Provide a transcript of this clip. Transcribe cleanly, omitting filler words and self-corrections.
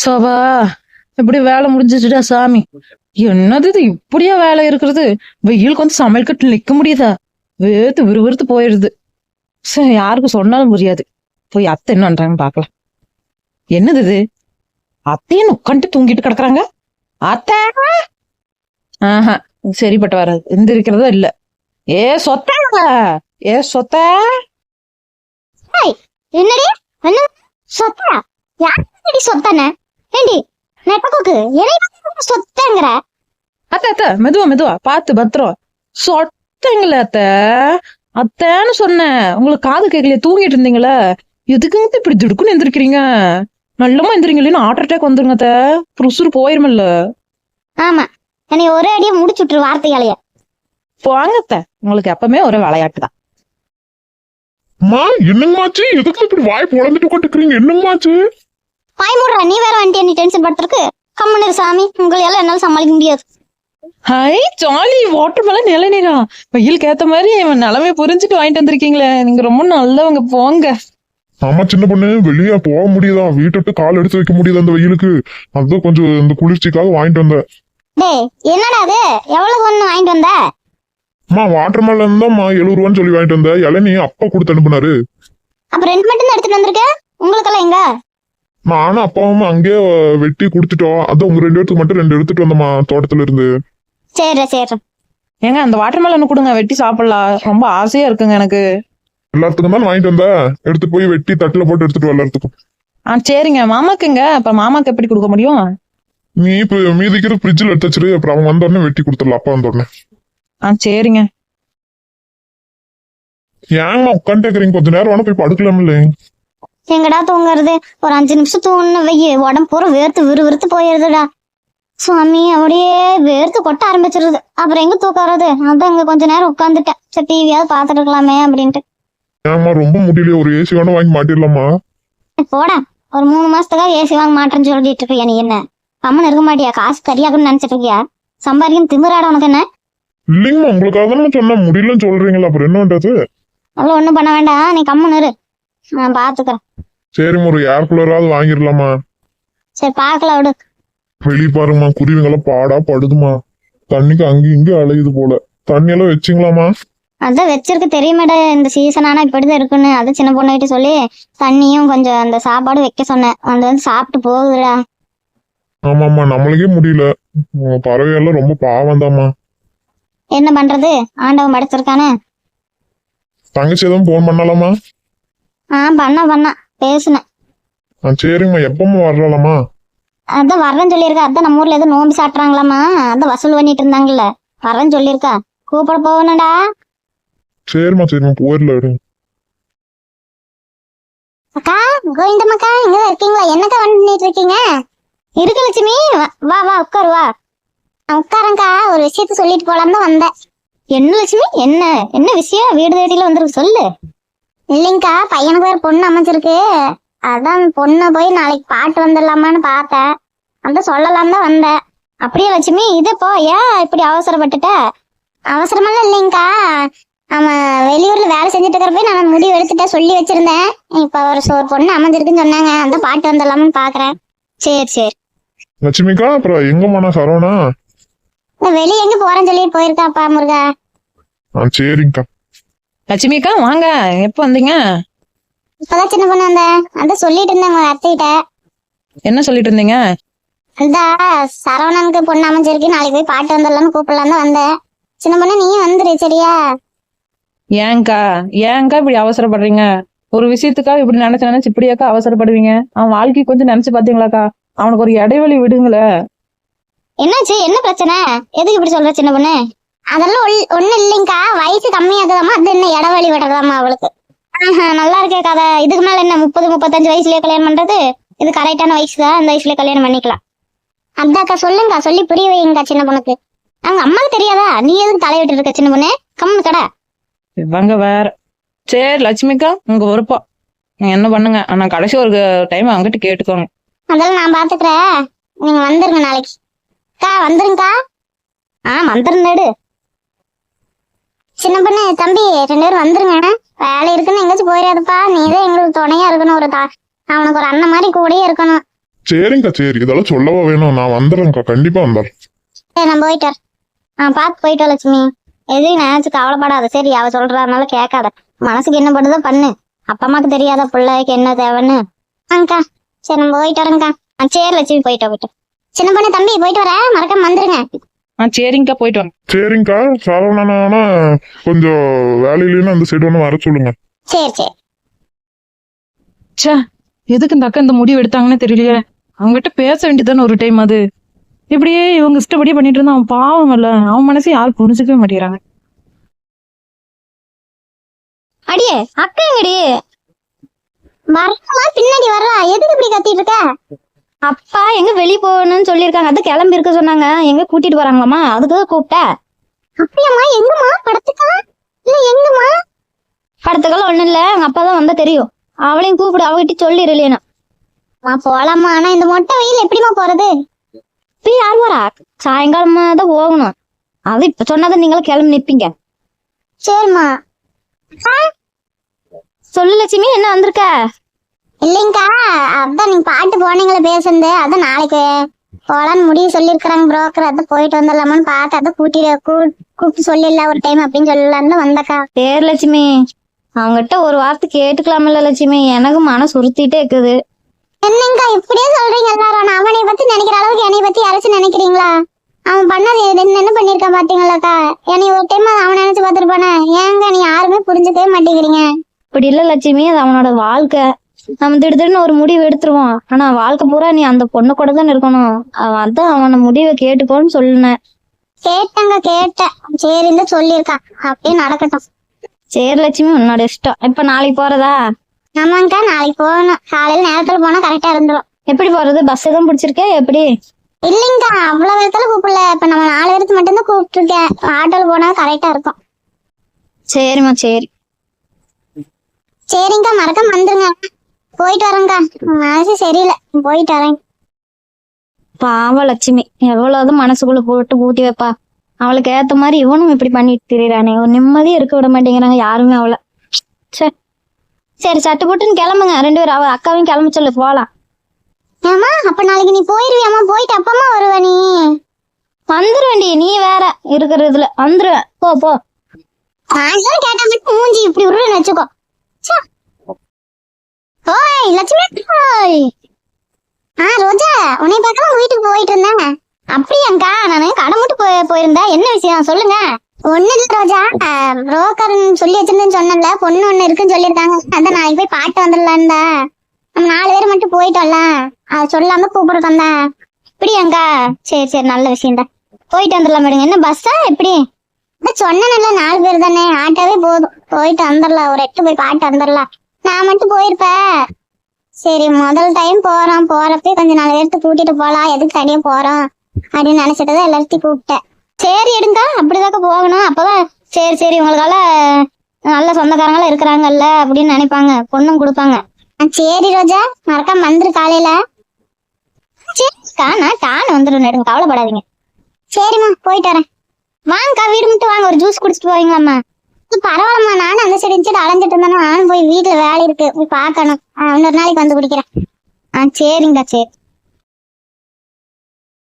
Sofa இப்படி வேலை முடிஞ்சிச்சுடா சாமி. என்னது இது இப்படியா வேலை இருக்கிறது? வெயிலுக்கு வந்து சமையல் கட்டில் நிக்க முடியுதா? வேர்த்து விறுவிறுத்து போயிடுது. சரி, யாருக்கும் சொன்னாலும் புரியாது. போய் அத்தை என்ன பண்றாங்கன்னு பாக்கலாம். என்னது இது? அத்தையும் உட்காந்துட்டு தூங்கிட்டு கிடக்குறாங்க. அத்தை ஆஹா சரிப்பட்டு வராது. எந்திரிக்கிறதா இல்ல. ஏ சொத்த ஏ சொத்த என்னடி என்ன சொத்தா? யாரு சொத்தானே? ஏண்டி நெட்டக்கோக்கு என்ன சொத்தங்கிற? அத்தை அத்தை மெதுவா மெதுவா பாத்து பத்திரம். சொத்தங்கள அத்தை. அத்தைன்னு சொன்னேன். உங்களுக்கு காது கேட்கலையே, தூங்கிட்டு இருந்தீங்களா? எதுக்குங்க இப்படி திடுக்குன்னு எந்திரிக்கிறீங்க? நல்லமா எந்திரிங்க, இல்லைன்னா ஹார்ட் அட்டாக் வந்துருங்க அத்தை. புருசுரு போயிருமில்ல. ஆமா, என்னை ஒரே அடியா முடிச்சுட்டு வார்த்தையாலேயே. போங்க அத்தை, உங்களுக்கு எப்பவுமே ஒரு விளையாட்டு தான். அம்மா என்னங்கமாச்சு? எதுக்கு இப்படி வாய் பொழந்துட்டு கொண்டுக்கிறீங்க? என்னங்கமாச்சு? பாய் மூடுற, நீ வேற வந்துட்டியா? நீ டென்ஷன் படுத்துருக்கு. கம்மனு சாமி, உங்களை எல்லாம் என்னால சமாளிக்க முடியாது. ஹாய் ஜாலி, வாட்டர் மேல நிலைநீரா. வெயிலுக்கு ஏத்த மாதிரி இவன் நிலைமை புரிஞ்சுட்டு வாங்கிட்டு வந்திருக்கீங்களே, நீங்க ரொம்ப நல்லவங்க. போங்க. ஆமா சின்ன பொண்ணு, வெளியே போக முடியுதா? வீட்டை விட்டு கால் எடுத்து வைக்க முடியுதா அந்த வெயிலுக்கு? அதுதான் கொஞ்சம் இந்த குளிர்ச்சிக்காக வாங்கிட்டு வந்தேன். டேய் என்னடா அது? எவ்வளவு ஒண்ணு வாங்கிட்டு வந்த? அம்மா வாட்டர் மேலன் தான் 70 ரூபான்னு சொல்லி வாங்கிட்டு வந்தேன். இளநீ அப்பா கொடுத்து அனுப்புனாரு. அப்ப 2 மட்டும் தான் எடுத்துட்டு வந்திருக்க. உங்களுக்கெல்லாம் எங்க? நானும் அப்பாவும் அங்கேயே வெட்டி கொடுத்துட்டோம். அதான் உங்க 2 இடத்துக்கு மட்டும் 2 எடுத்துட்டு வந்தம்மா தோட்டத்துல இருந்து. சரி சரி. ஏங்க அந்த வாட்டர் மேலன் கொடுங்க, வெட்டி சாப்பிடலாம். ரொம்ப ஆசையா இருக்குங்க எனக்கு. எல்லாத்துக்கும் தான் வாங்கிட்டு வந்தேன். எடுத்து போய் வெட்டி தட்டுல போட்டு எடுத்துட்டு வா எல்லாத்துக்கும். சரிங்க. மாமாக்குங்க அப்ப மாமாக்கு எப்படி கொடுக்க முடியும்? நீ இப்ப மீதிக்கிற ஃப்ரிட்ஜில் எடுத்து வச்சிரு. அப்புறம் அவன் வந்த உடனே வெட்டி கொடுத்துடலாம். அப்பா வந்த உடனே. சரிங்க. ஏங்கம்மா உட்காந்து கேக்குறீங்க? கொஞ்ச நேரம் வேணா போய் படுக்கலாம் இல்லை? எங்கடா தூங்குறது? ஒரு 5 நிமிஷம் தூங்கணும் வெய்ய, உடம்பு பூரா வேர்த்து விறுவிறுத்து போயிருதுடா சுவாமி. அப்படியே வேர்த்து கொட்ட ஆரம்பிச்சிருது. அப்புறம் எங்க தூக்கறது? அதான் இங்க கொஞ்ச நேரம் உட்காந்துட்டேன். சரி டிவியாவது பாத்துட்டு இருக்கலாமே அப்படின்ட்டு. ஏம்மா ரொம்ப முடியலையே? ஒரு ஏசி வேணா வாங்கி மாட்டிடலாமா? போடா, ஒரு 3 மாசத்துக்காக ஏசி வாங்க மாட்டேன்னு சொல்லிட்டு இருக்கியா? நீ என்ன கம்மன் இருக்க மாட்டியா? காசு கரியாக்குன்னு நினைச்சிட்டு இருக்கியா? சம்பாதிக்கணும் திமிராட உனக்கு என்ன? இல்லைங்கம்மா, உங்களுக்காக தானே சொன்னா. முடியலன்னு சொல்றீங்களா? அப்புறம் என்ன பண்றது? அவ்வளவு ஒண்ணும் பண்ண வேண்டாம், நீ கம்மன் இரு, நான் பாத்துக்கிறேன். சரிம்மா, ஒரு ஏர் கூலராவது வாங்கிடலாமா? சரி பாக்கலாம் விடு. வெளியே பாருங்கம்மா, குருவிங்கெல்லாம் பாடா படுதுமா. தண்ணிக்கு அங்கேயும் இங்கேயும் அலையுது போல. தண்ணி எல்லாம் வச்சிங்களாமா? அதான் வச்சிருக்கு, தெரியுமேடா. இந்த சீசன் ஆனா இப்படிதான் இருக்குன்னு. அது சின்ன பொண்ணுகிட்ட சொல்லி தண்ணியும் கொஞ்சம் அந்த சாப்பாடு வைக்க சொன்னேன். அது வந்து சாப்பிட்டு போகுதுடா. ஆமாம்மா, நம்மளுக்கே முடியல. பறவையெல்லாம் ரொம்ப பாவம் தாம்மா. என்ன பண்றது, ஆண்டவன் படைச்சிருக்கானே. தங்கச்சி எதுவும் போன் பண்ணலாமா? பண்ண பேசுனேன். சரிங்கம்மா, எப்பமா வரலாமா? அதான் வர்றேன்னு சொல்லியிருக்கா. அதான் நம்ம ஊர்ல எதுவும் நோம்பு சாட்டுறாங்களாமா, அதான் வசூல் பண்ணிட்டு இருந்தாங்கல்ல, வர்றேன்னு சொல்லியிருக்கா. கூப்பிட போகணும்டா. சரிம்மா போயிடல. அக்கா, கோவிந்தம்மாக்கா இங்க இருக்கீங்களா? என்னக்கா பண்ணிட்டு இருக்கீங்க? இருக்கு லட்சுமி, வா வா உட்காரு வா. நான் உட்காரங்க்கா, ஒரு விஷயத்த சொல்லிட்டு போலாம் தான் வந்தேன். என்ன லட்சுமி, என்ன என்ன விஷயம்? வீடு தேடியில வந்துருக்கு, சொல்லு. இல்லைங்கக்கா, பையனுக்கு வேற பொண்ணு அமைஞ்சிருக்கு. அதான் பொண்ணை போய் நாளைக்கு பாட்டு வந்துடலாமான்னு பார்த்தேன். அதான் சொல்லலாம் தான் வந்தேன். அப்படியே லட்சுமி, இது போ, ஏன் இப்படி அவசரப்பட்டுட்ட? அவசரமெல்லாம் இல்லைங்கக்கா, அவன் வெளியூர்ல வேலை செஞ்சுட்டு இருக்கிறப்ப நான் முடிவு எடுத்துட்ட, சொல்லி வச்சிருந்தேன். இப்ப ஒரு பொண்ணு அமைஞ்சிருக்குன்னு சொன்னாங்க, அந்த பாட்டு வந்துடலாம்னு பாக்குறேன். சரி சரி. லட்சுமிக்கா, அப்புறம் எங்கம்மா சரவணா? வெளியே எங்க போறேன்னு சொல்லி போயிருக்காப்பா முருகா. சரிங்கக்கா. லட்சுமிக்கா வாங்க. எப்ப வந்தீங்க? இப்பதான் சின்ன பொண்ணு வந்தேன். அதான் சொல்லிட்டு இருந்தாங்க அத்தைகிட்ட. என்ன சொல்லிட்டு இருந்தீங்க? அதான் சரவணனுக்கு பொண்ணு அமைஞ்சிருக்கு, நாளைக்கு போய் பாட்டு வந்துடலாம்னு கூப்பிடலாம் தான் வந்தேன். சின்ன பொண்ணு நீயும் வந்துரு சரியா? ஏங்கா இப்படி அவசரப்படுறீங்க? ஒரு விஷயத்துக்காக இப்படி நினைச்சு இப்படியாக்கா அவசரப்படுவீங்க? அவன் வாழ்க்கை கொஞ்சம் நினைச்சு பாத்தீங்களாக்கா? அவனுக்கு ஒரு இடைவெளி விடுங்களே. என்னாச்சு, என்ன பிரச்சனை? எதுக்கு இப்படி சொல்ற சின்ன பொண்ணு? அதெல்லாம் ஒண்ணும் இல்லைங்கக்கா, வயசு கம்மியாகுதாமா, அது என்ன இடைவெளி விடுறதாமா அவளுக்கு. நல்லா இருக்கே கதை. இதுக்கு மேல என்ன 30-35 வயசுலயே கல்யாணம் பண்றது? இது கரெக்டான வயசு தான், அந்த வயசுலயே கல்யாணம் பண்ணிக்கலாம். அதாக்கா சொல்லுங்கக்கா, சொல்லி புரிய வைங்கக்கா சின்ன பொண்ணுக்கு. அவங்க அம்மாவுக்கு தெரியாதா? நீ எதுக்கு தலையிட்டு இருக்க சின்ன பொண்ணு? கம்மு கடை இவங்க வேற. சரி லட்சுமிக்கா, உங்க விருப்பம். நீங்க என்ன பண்ணுங்க, ஆனா கடைசி ஒரு டைம் அவங்ககிட்ட கேட்டுக்கோங்க. அதெல்லாம் நான் பாத்துக்கிறேன். நீங்க வந்துருங்க நாளைக்கு. அக்கா வந்துருங்கக்கா. வந்துருந்தாடு. சின்ன பொண்ணு தம்பி 2 பேரும் வந்துருங்க. வேலை இருக்குன்னு எங்கேயாச்சும் போயிடாதுப்பா. நீதான் எங்களுக்கு துணையா இருக்கணும். அவனுக்கு ஒரு அண்ணன் மாதிரி கூடயே இருக்கணும். சரிங்கக்கா சரி, இதெல்லாம் சொல்லவா வேணும், நான் வந்துடுறேன்க்கா, கண்டிப்பா வந்துடுறேன். சரி நான் போயிட்டு வரேன். பார்த்து போயிட்டு வா லட்சுமி. எதையும் நினைச்சு கவலைப்படாத சரி. அவ சொல்றதுனால கேட்காத. மனசுக்கு என்ன பண்ணுதோ பண்ணு. அப்பா அம்மாக்கு தெரியாத பிள்ளைக்கு என்ன தேவைன்னு. அங்கா சரி நம்ம போயிட்டு வரேங்க்கா. சரி லட்சுமி போயிட்டு சின்ன பொண்ணு தம்பி போயிட்டு வர மறக்காம வந்துருங்க. சரிங்கக்கா போயிட்டு வாங்க. சரிங்கக்கா, சரவணனா கொஞ்சம் வேலையிலேன்னு அந்த சைடு ஒன்று வர சொல்லுங்க. சரி சரி. ச்சே, எதுக்கு இந்த அக்கா இந்த முடிவு எடுத்தாங்கன்னு தெரியலையே. அவங்ககிட்ட பேச வேண்டியதானே ஒரு டைம். அது இப்படியே இவங்க இஷ்டப்படியே பண்ணிட்டு இருந்தா அவன் பாவம் இல்ல. அவன் மனசை யாரும் புரிஞ்சுக்கவே மாட்டேங்கிறாங்க. அடியே அக்கா எங்கடி வரமா பின்னாடி வர்றா? எதுக்கு இப்படி கத்திட்டு இருக்க? அப்பா எங்க வெளிய போகணும்னு சொல்லியிருக்காங்க. அது கிளம்பி இருக்க சொன்னாங்க. எங்க கூட்டிட்டு போறாங்களாமா, அதுக்கு கூப்பிட்ட. அப்படியாம்மா? எங்கம்மா? படத்துக்கா இல்ல எங்கம்மா? படத்துக்கெல்லாம் ஒண்ணும் இல்ல, எங்க அப்பா தான் வந்தா தெரியும். அவளையும் கூப்பிடு, அவகிட்ட சொல்லிடலையா போலாமா? ஆனா இந்த மொட்டை வெயில் எப்படிமா போறது? இப்ப யார் வரா? சாயங்காலமா தான் போகணும். அது இப்ப சொன்னாதான் நீங்களும் கிளம்பி நிப்பீங்க. சரிம்மா. சொல்லு லட்சுமி, என்ன வந்திருக்க? இல்லைங்கக்கா, அதான் நீங்க பாட்டு போனீங்களே பேசுறது, அதான் நாளைக்கு போலான்னு முடிவு சொல்லிருக்காங்க புரோக்கர். அதான் போயிட்டு வந்துடலாமான்னு பார்த்து அதை கூப்பிட்டு சொல்லிடலாம் ஒரு டைம் அப்படின்னு சொல்லலான்னு வந்தக்கா. சரி லட்சுமி, அவங்ககிட்ட ஒரு வார்த்தை கேட்டுக்கலாமில்ல லட்சுமி? எனக்கு மனசு உறுத்திட்டே இருக்குது. என்னங்கக்கா இப்படியே சொல்றீங்க எல்லாரும்? அவனை பத்தி நினைக்கிற அளவுக்கு என்னை பத்தி யாராச்சும் நினைக்கிறீங்களா? அவன் பண்ணது என்ன பண்ணிருக்கான் பாத்தீங்களாக்கா? என்னை ஒரு டைம் அவன் நினைச்சு பார்த்துருப்பானே. ஏங்க நீ யாருமே புரிஞ்சுக்கவே மாட்டேங்கிறீங்க. இப்படி இல்ல லட்சுமி, அது அவனோட வாழ்க்கை. நம்ம திடீர்னு ஒரு முடிவு எடுத்துருவோம். ஆனா வாழ்க்கை பூரா நீ அந்த பொண்ணு கூட தான் இருக்கணும். அதான் அவன முடிவை கேட்டுக்கோன்னு சொல்லுனேன். கேட்டேன். சரின்னு சொல்லியிருக்கான், அப்படியே நடக்கட்டும். சரி லட்சுமி, உன்னோட இஷ்டம். இப்ப நாளைக்கு போறதா? ஆமாங்கக்கா, நாளைக்கு போகணும். காலையில நேரத்துல போனா கரெக்டா இருந்துரும். எப்படி போறது? பஸ் தான் பிடிச்சிருக்கே எப்படி? இல்லைங்கக்கா, அவ்வளவு இடத்துல கூப்பிடல. இப்ப நம்ம 4 பேருக்கு மட்டும்தான் கூப்பிட்டு இருக்கேன். ஆட்டோல போனா கரெக்டா இருக்கும். சரிம்மா சரி. சரிங்கக்கா, மறக்காம வந்துருங்க. போயிட்டு வரேங்க்கா, மனசு சரியில்லை, போயிட்டு வரேன். பாவ லட்சுமி எவ்வளவுதான் மனசுக்குள்ள போட்டு பூட்டி வைப்பா. அவளுக்கு ஏத்த மாதிரி இவனும் இப்படி பண்ணிட்டு திரியறானே. ஒரு நிம்மதியும் இருக்க விட மாட்டேங்கிறாங்க யாருமே அவளை. சரி சட்டு போட்டுன்னு கிளம்புங்க 2 பேரும். அவ அக்காவையும் கிளம்ப சொல்லு, போலாம். ஏமா அப்ப நாளைக்கு நீ போயிருவியாமா? போயிட்டு அப்பமா வருவ நீ? வந்துருவேண்டி, நீ வேற இருக்கிறதுல வந்துருவேன். போ கேட்டா மட்டும் மூஞ்சி இப்படி உருன்னு வச்சுக்கோ. ஓய் லட்சுமி. ரோஜா, உன்னை பார்க்கலாம் வீட்டுக்கு போயிட்டு இருந்தேன். அப்படியாங்கா? நானு கடை மட்டும் போயிருந்தேன். என்ன விஷயம் சொல்லுங்க. ஒண்ணு இல்ல ரோஜா, புரோக்கர் சொல்லி வச்சிருந்தேன்னு சொன்னல, பொண்ணு ஒண்ணு இருக்குன்னு சொல்லியிருக்காங்க. அதான் நாளைக்கு போய் பாட்டு வந்துடலான்டா. நம்ம 4 பேர் மட்டும் போயிட்டு வரலாம். அது சொல்லாம கூப்பிட்டு வந்தேன். இப்படியாங்கா? சரி நல்ல விஷயம்டா. போயிட்டு வந்துடலாம் மேடம். என்ன பஸ்ஸா எப்படி? சொன்னேன்ல 4 பேர் தானே, ஆட்டாவே போதும். போயிட்டு வந்துடலாம், ஒரு 8 போய் பாட்டு வந்துடலாம். நான் மட்டும் போயிருப்பேன். சரி முதல் டைம் போறப்ப கொஞ்சம் 4 பேர்த்து கூட்டிட்டு போலாம், எதுக்கு தனியா போறோம் அப்படின்னு நினைச்சிட்டுதான் எல்லாத்தையும் கூப்பிட்டேன். சரி எடுங்க, அப்படிதாக்க போகணும். அப்பதான் சரி உங்களுக்கால நல்ல சொந்தக்காரங்களா இருக்கிறாங்கல்ல அப்படின்னு நினைப்பாங்க, பொண்ணும் கொடுப்பாங்க. சரி ரோஜா, மறக்காம வந்துரு காலையில. சரிக்கா, நான் டான் வந்துடும், கவலைப்படாதீங்க. சரிம்மா போயிட்டு வரேன். வாங்கக்கா, வீடு மட்டும் வாங்க, ஒரு ஜூஸ் குடிச்சிட்டு போவீங்களாம்மா? பரவாயில்லம்மா, நானும் அந்த சைடு அலைஞ்சிட்டு இருந்தேன்னா நானும் போய் வீட்டுல வேலை இருக்கு, போய் பார்க்கணும். இன்னொரு நாளைக்கு வந்து குடிக்கிறேன். சரிங்கக்கா சரி.